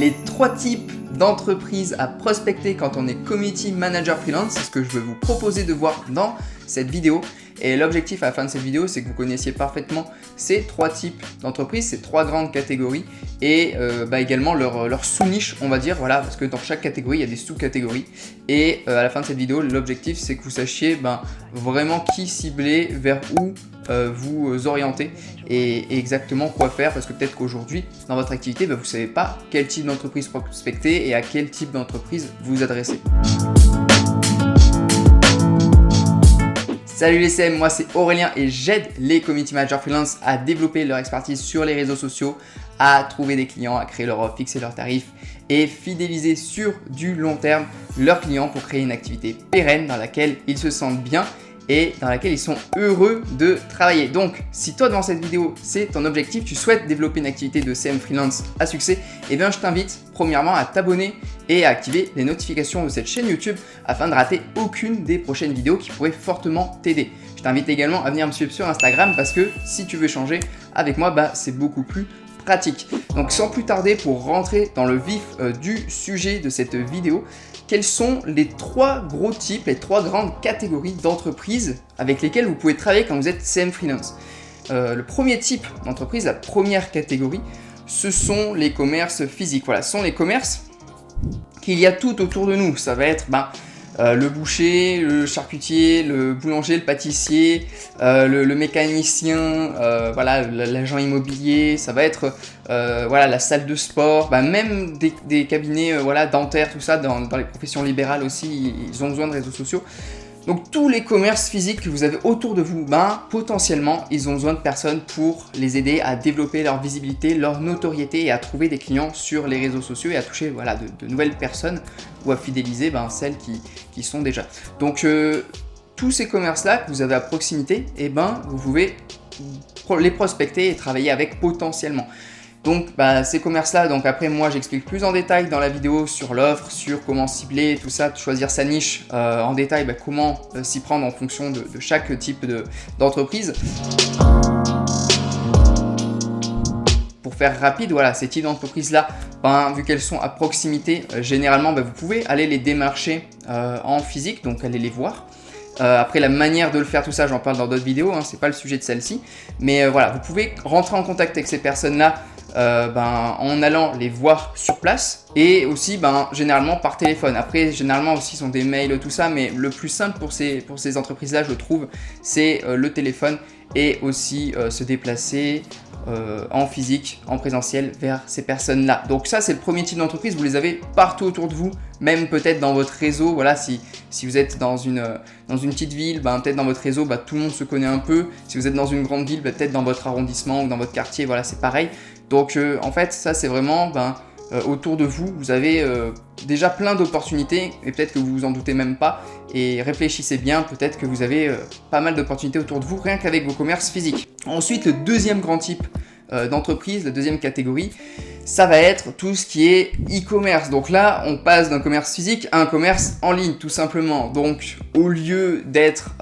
les 3 types d'entreprises à prospecter quand on est community manager freelance. C'est ce que je vais vous proposer de voir dans cette vidéo. Et l'objectif à la fin de cette vidéo, c'est que vous connaissiez parfaitement ces 3 types d'entreprises, ces 3 grandes catégories et également leur sous-niche, on va dire, voilà, parce que dans chaque catégorie, il y a des sous-catégories. Et à la fin de cette vidéo, l'objectif, c'est que vous sachiez vraiment qui cibler, vers où vous orienter et exactement quoi faire, parce que peut-être qu'aujourd'hui, dans votre activité, vous ne savez pas quel type d'entreprise prospecter et à quel type d'entreprise vous adresser. Salut les CM, moi c'est Aurélien et j'aide les community managers freelance à développer leur expertise sur les réseaux sociaux, à trouver des clients, à créer leur offre, fixer leurs tarifs et fidéliser sur du long terme leurs clients pour créer une activité pérenne dans laquelle ils se sentent bien et dans laquelle ils sont heureux de travailler. Donc, si toi, dans cette vidéo, c'est ton objectif, tu souhaites développer une activité de CM freelance à succès, je t'invite premièrement à t'abonner et à activer les notifications de cette chaîne YouTube afin de rater aucune des prochaines vidéos qui pourraient fortement t'aider. Je t'invite également à venir me suivre sur Instagram parce que si tu veux échanger avec moi, c'est beaucoup plus pratique. Donc, sans plus tarder, pour rentrer dans le vif du sujet de cette vidéo, quels sont les 3 gros types, les 3 grandes catégories d'entreprises avec lesquelles vous pouvez travailler quand vous êtes CM freelance? Le premier type d'entreprise, la première catégorie, ce sont les commerces physiques. Voilà, ce sont les commerces qu'il y a tout autour de nous. Ça va être le boucher, le charcutier, le boulanger, le pâtissier, le mécanicien, l'agent immobilier, ça va être la salle de sport, même des cabinets dentaires, tout ça, dans les professions libérales aussi, ils ont besoin de réseaux sociaux. Donc tous les commerces physiques que vous avez autour de vous, potentiellement, ils ont besoin de personnes pour les aider à développer leur visibilité, leur notoriété et à trouver des clients sur les réseaux sociaux et à toucher de nouvelles personnes ou à fidéliser celles qui sont déjà. Donc tous ces commerces-là que vous avez à proximité, vous pouvez les prospecter et travailler avec potentiellement. Donc ces commerces-là, après moi j'explique plus en détail dans la vidéo sur l'offre, sur comment cibler tout ça, choisir sa niche en détail, comment s'y prendre en fonction de chaque type d'entreprise. Pour faire rapide, ces types d'entreprises-là, vu qu'elles sont à proximité, généralement vous pouvez aller les démarcher en physique, donc aller les voir. Après la manière de le faire, tout ça j'en parle dans d'autres vidéos, c'est pas le sujet de celle-ci, mais vous pouvez rentrer en contact avec ces personnes-là en allant les voir sur place et aussi généralement par téléphone. Après généralement aussi sont des mails, tout ça, mais le plus simple pour ces entreprises-là, je trouve, c'est le téléphone et aussi se déplacer en physique, en présentiel vers ces personnes-là. Donc ça, c'est le premier type d'entreprise. Vous les avez partout autour de vous, même peut-être dans votre réseau. Voilà, si vous êtes dans une petite ville, peut-être dans votre réseau, tout le monde se connaît un peu. Si vous êtes dans une grande ville, peut-être dans votre arrondissement ou dans votre quartier, c'est pareil. Donc en fait, ça c'est vraiment autour de vous, vous avez déjà plein d'opportunités et peut-être que vous vous en doutez même pas. Et réfléchissez bien, peut-être que vous avez pas mal d'opportunités autour de vous, rien qu'avec vos commerces physiques. Ensuite, le deuxième grand type d'entreprise, la deuxième catégorie, ça va être tout ce qui est e-commerce. Donc là, on passe d'un commerce physique à un commerce en ligne, tout simplement. Donc au lieu d'être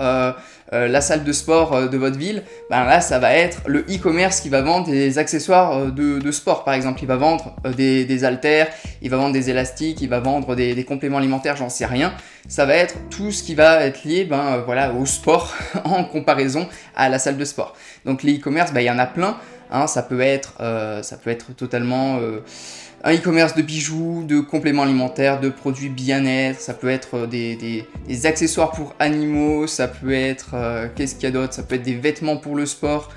la salle de sport de votre ville, là ça va être le e-commerce qui va vendre des accessoires de sport par exemple. Il va vendre des haltères, il va vendre des élastiques, il va vendre des compléments alimentaires, j'en sais rien. Ça va être tout ce qui va être lié au sport en comparaison à la salle de sport. Donc les e-commerce, il y en a plein. Ça peut être totalement un e-commerce de bijoux, de compléments alimentaires, de produits bien-être, ça peut être des accessoires pour animaux, ça peut être, qu'est-ce qu'il y a d'autre? Ça peut être des vêtements pour le sport,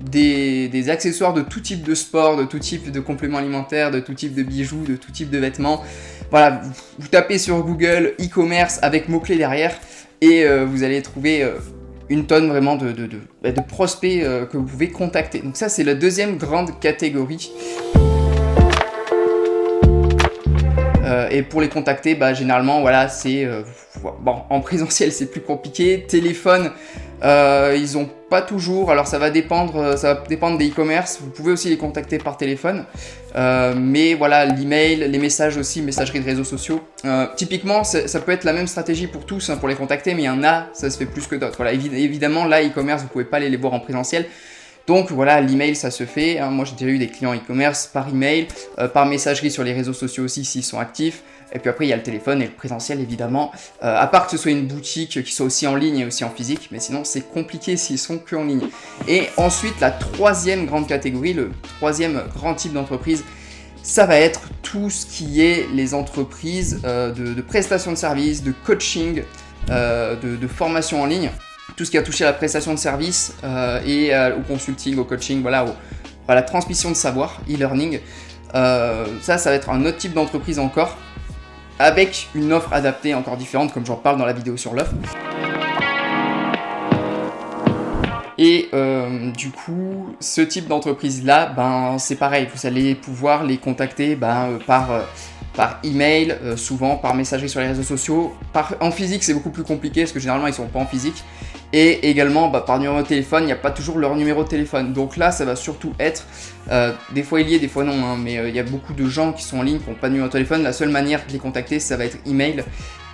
des accessoires de tout type de sport, de tout type de compléments alimentaires, de tout type de bijoux, de tout type de vêtements. Voilà, vous tapez sur Google e-commerce avec mots-clés derrière et vous allez trouver une tonne vraiment de prospects que vous pouvez contacter. Donc ça, c'est la deuxième grande catégorie. Et pour les contacter, généralement, c'est en présentiel, c'est plus compliqué. Téléphone, ils ont pas toujours. Alors ça va dépendre des e-commerce. Vous pouvez aussi les contacter par téléphone, mais l'email, les messages aussi, messagerie de réseaux sociaux. Typiquement, ça peut être la même stratégie pour tous, pour les contacter, mais il y en a, ça se fait plus que d'autres. Voilà, évidemment, là, e-commerce, vous pouvez pas aller les voir en présentiel. Donc voilà, l'email ça se fait, hein. Moi j'ai déjà eu des clients e-commerce par email, par messagerie sur les réseaux sociaux aussi s'ils sont actifs. Et puis après il y a le téléphone et le présentiel évidemment, à part que ce soit une boutique qui soit aussi en ligne et aussi en physique, mais sinon c'est compliqué s'ils sont que en ligne. Et ensuite la troisième grande catégorie, le troisième grand type d'entreprise, ça va être tout ce qui est les entreprises de prestations de services, de coaching, de formation en ligne. Tout ce qui a touché à la prestation de service et au consulting, au coaching, voilà, à la transmission de savoir, e-learning. Ça va être un autre type d'entreprise encore, avec une offre adaptée encore différente, comme j'en parle dans la vidéo sur l'offre. Et du coup, ce type d'entreprise-là, ben, c'est pareil, vous allez pouvoir les contacter par email, souvent par messagerie sur les réseaux sociaux. En physique, c'est beaucoup plus compliqué parce que généralement, ils ne sont pas en physique. Et également, par numéro de téléphone, il n'y a pas toujours leur numéro de téléphone. Donc là, ça va surtout être, des fois il y est, des fois non, hein, mais il y a beaucoup de gens qui sont en ligne, qui n'ont pas de numéro de téléphone. La seule manière de les contacter, ça va être email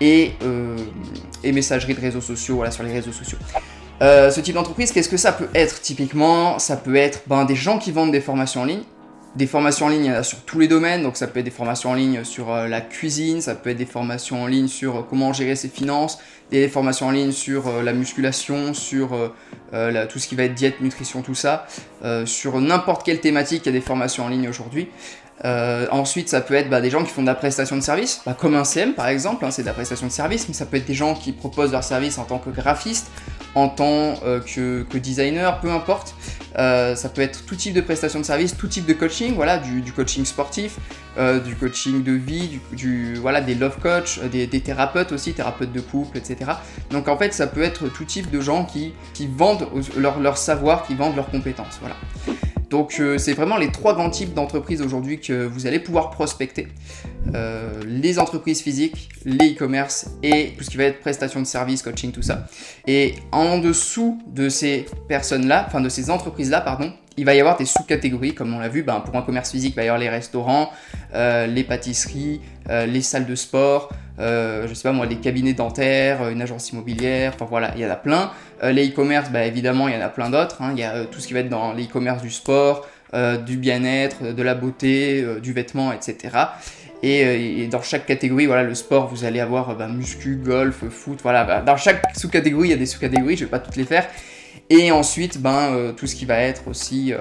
et messagerie de réseaux sociaux, voilà, sur les réseaux sociaux. Ce type d'entreprise, qu'est-ce que ça peut être typiquement? Ça peut être des gens qui vendent des formations en ligne. Des formations en ligne, il y en a sur tous les domaines, donc ça peut être des formations en ligne sur la cuisine, ça peut être des formations en ligne sur comment gérer ses finances, des formations en ligne sur la musculation, sur tout ce qui va être diète, nutrition, tout ça, sur n'importe quelle thématique, il y a des formations en ligne aujourd'hui. Ensuite, ça peut être des gens qui font de la prestation de service, comme un CM par exemple, hein, c'est de la prestation de service, mais ça peut être des gens qui proposent leur service en tant que graphiste, en tant que designer, peu importe. Ça peut être tout type de prestation de service, tout type de coaching, voilà, du coaching sportif, du coaching de vie, voilà, des love coach, des thérapeutes aussi, thérapeutes de couple, etc. Donc en fait, ça peut être tout type de gens qui vendent leur savoir, qui vendent leurs compétences, voilà. Donc c'est vraiment les trois grands types d'entreprises aujourd'hui que vous allez pouvoir prospecter. Les entreprises physiques, les e-commerce et tout ce qui va être prestation de services, coaching, tout ça. Et en dessous de ces personnes-là, enfin de ces entreprises-là, pardon, il va y avoir des sous-catégories, comme on l'a vu, pour un commerce physique, il va y avoir les restaurants, les pâtisseries, les salles de sport, je sais pas moi, les cabinets dentaires, une agence immobilière, enfin voilà, il y en a plein. Les e-commerce, évidemment, il y en a plein d'autres, hein. Il y a tout ce qui va être dans les e-commerce du sport, du bien-être, de la beauté, du vêtement, etc. Et dans chaque catégorie, voilà, le sport, vous allez avoir muscu, golf, foot, voilà. Dans chaque sous-catégorie, il y a des sous-catégories, je vais pas toutes les faire. Et ensuite, tout ce qui va être aussi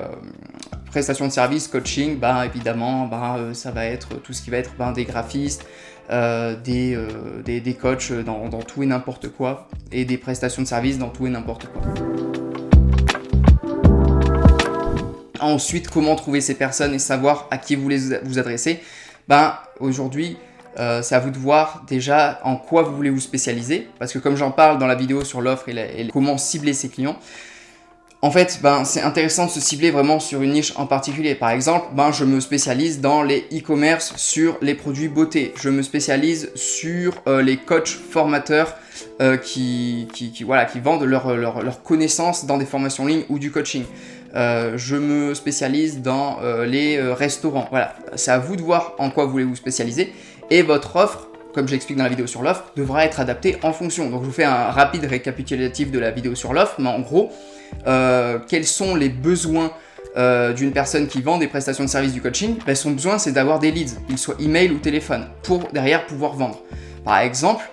prestation de service, coaching, évidemment, ça va être tout ce qui va être des graphistes, des coachs dans tout et n'importe quoi, et des prestations de service dans tout et n'importe quoi. Ensuite, comment trouver ces personnes et savoir à qui vous adresser? Aujourd'hui, c'est à vous de voir déjà en quoi vous voulez vous spécialiser, parce que comme j'en parle dans la vidéo sur l'offre et comment cibler ses clients, en fait, c'est intéressant de se cibler vraiment sur une niche en particulier. Par exemple, je me spécialise dans les e-commerce sur les produits beauté. Je me spécialise sur les coachs formateurs qui vendent leurs connaissances dans des formations en ligne ou du coaching. Je me spécialise dans les restaurants. Voilà, c'est à vous de voir en quoi vous voulez vous spécialiser. Et votre offre, comme j'explique dans la vidéo sur l'offre, devra être adaptée en fonction. Donc je vous fais un rapide récapitulatif de la vidéo sur l'offre, mais en gros, quels sont les besoins d'une personne qui vend des prestations de service du coaching? Son besoin, c'est d'avoir des leads, qu'ils soient email ou téléphone, pour derrière pouvoir vendre. Par exemple,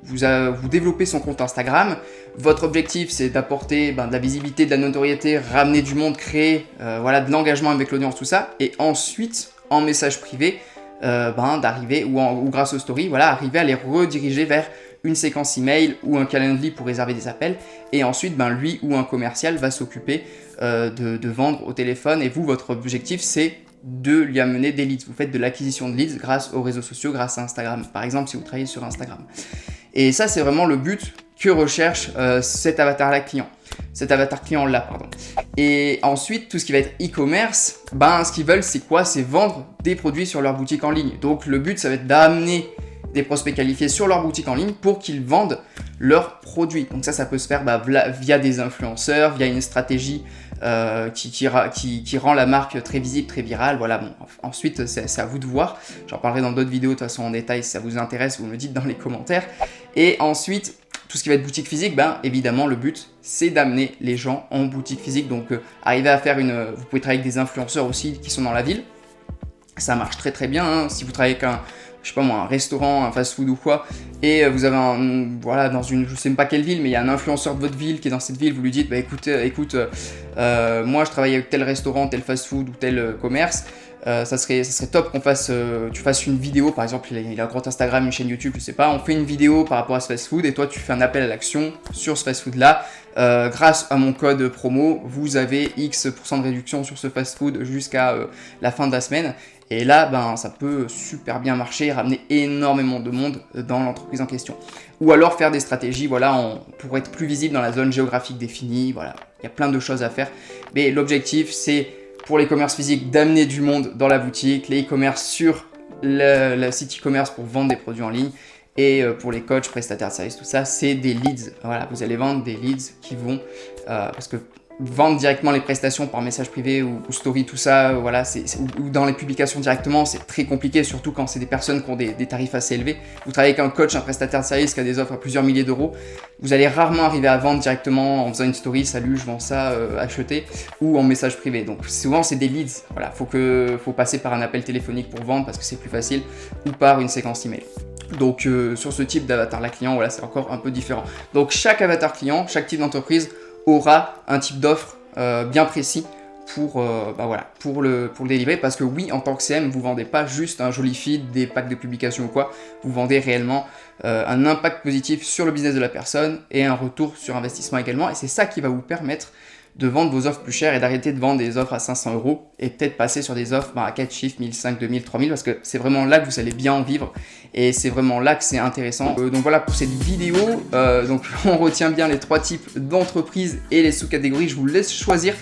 vous développez son compte Instagram. Votre objectif, c'est d'apporter de la visibilité, de la notoriété, ramener du monde, créer de l'engagement avec l'audience, tout ça. Et ensuite, en message privé, d'arriver, ou grâce aux stories, arriver à les rediriger vers une séquence email ou un calendrier pour réserver des appels. Et ensuite, lui ou un commercial va s'occuper de vendre au téléphone. Et vous, votre objectif, c'est de lui amener des leads. Vous faites de l'acquisition de leads grâce aux réseaux sociaux, grâce à Instagram. Par exemple, si vous travaillez sur Instagram. Et ça, c'est vraiment le but que recherche cet avatar-là client. Cet avatar client-là, pardon. Et ensuite, tout ce qui va être e-commerce, ce qu'ils veulent, c'est quoi? C'est vendre des produits sur leur boutique en ligne. Donc, le but, ça va être d'amener des prospects qualifiés sur leur boutique en ligne pour qu'ils vendent leurs produits. Donc ça peut se faire via des influenceurs, via une stratégie qui rend la marque très visible, très virale. Voilà, ensuite, c'est à vous de voir. J'en parlerai dans d'autres vidéos de toute façon en détail si ça vous intéresse, vous me le dites dans les commentaires. Et ensuite, Tout ce qui va être boutique physique, évidemment, le but, c'est d'amener les gens en boutique physique. Donc, arriver à faire vous pouvez travailler avec des influenceurs aussi qui sont dans la ville. Ça marche très très bien, hein. Si vous travaillez avec je sais pas moi, un restaurant, un fast-food ou quoi, et vous avez dans je sais même pas quelle ville, mais il y a un influenceur de votre ville qui est dans cette ville, vous lui dites, écoute, moi je travaille avec tel restaurant, tel fast-food ou tel commerce, ça serait top qu'on tu fasses une vidéo, par exemple, il a un compte Instagram, une chaîne YouTube, je sais pas, on fait une vidéo par rapport à ce fast-food, et toi tu fais un appel à l'action sur ce fast-food-là. Grâce à mon code promo, vous avez X% de réduction sur ce fast-food jusqu'à la fin de la semaine. Et là, ça peut super bien marcher, ramener énormément de monde dans l'entreprise en question. Ou alors faire des stratégies, pour être plus visible dans la zone géographique définie. Voilà, il y a plein de choses à faire. Mais l'objectif, c'est pour les commerces physiques d'amener du monde dans la boutique, les e-commerce sur le site e-commerce pour vendre des produits en ligne. Et pour les coachs, prestataires de services, tout ça, c'est des leads. Voilà, vous allez vendre des leads qui vont, parce que vendre directement les prestations par message privé ou story, tout ça, ou dans les publications directement, c'est très compliqué, surtout quand c'est des personnes qui ont des tarifs assez élevés. Vous travaillez avec un coach, un prestataire de service qui a des offres à plusieurs milliers d'euros, vous allez rarement arriver à vendre directement en faisant une story, salut, je vends ça, achetez, ou en message privé. Donc souvent c'est des leads, voilà, faut passer par un appel téléphonique pour vendre parce que c'est plus facile, ou par une séquence email. Donc sur ce type d'avatar là client, c'est encore un peu différent. Donc chaque avatar client, chaque type d'entreprise aura un type d'offre bien précis pour le délivrer, parce que oui, en tant que CM, vous vendez pas juste un joli feed, des packs de publication ou quoi, vous vendez réellement un impact positif sur le business de la personne et un retour sur investissement également, et c'est ça qui va vous permettre de vendre vos offres plus chères et d'arrêter de vendre des offres à 500 € et peut-être passer sur des offres à 4 chiffres, 1500, 2000, 3000, parce que c'est vraiment là que vous allez bien en vivre et c'est vraiment là que c'est intéressant. Donc voilà pour cette vidéo. Donc on retient bien les 3 types d'entreprises et les sous-catégories. Je vous laisse choisir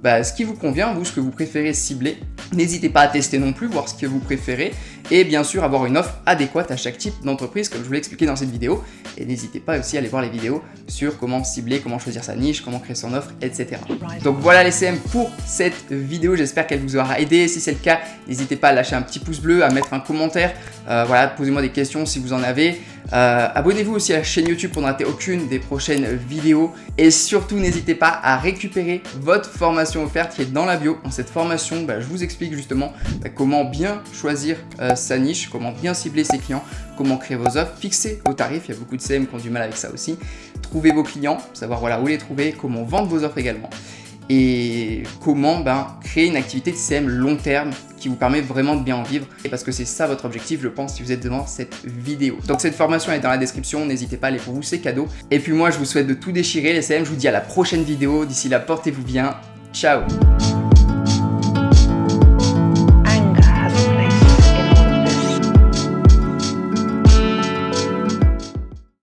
ce qui vous convient, vous, ce que vous préférez cibler. N'hésitez pas à tester non plus, voir ce que vous préférez et bien sûr avoir une offre adéquate à chaque type d'entreprise comme je vous l'ai expliqué dans cette vidéo. Et n'hésitez pas aussi à aller voir les vidéos sur comment cibler, comment choisir sa niche, comment créer son offre, etc. Donc voilà les CM pour cette vidéo, j'espère qu'elle vous aura aidé. Si c'est le cas, n'hésitez pas à lâcher un petit pouce bleu, à mettre un commentaire, posez-moi des questions si vous en avez. Abonnez-vous aussi à la chaîne YouTube pour ne rater aucune des prochaines vidéos et surtout n'hésitez pas à récupérer votre formation offerte qui est dans la bio. Dans cette formation, je vous explique justement comment bien choisir sa niche, comment bien cibler ses clients, comment créer vos offres, fixer vos tarifs. Il y a beaucoup de CM qui ont du mal avec ça aussi. Trouver vos clients, savoir où les trouver, comment vendre vos offres également. Et comment créer une activité de CM long terme qui vous permet vraiment de bien en vivre, et parce que c'est ça votre objectif, je pense, si vous êtes devant cette vidéo. Donc cette formation est dans la description, n'hésitez pas à aller pour vous, c'est cadeau. Et puis moi je vous souhaite de tout déchirer les CM, je vous dis à la prochaine vidéo, d'ici là portez-vous bien, ciao.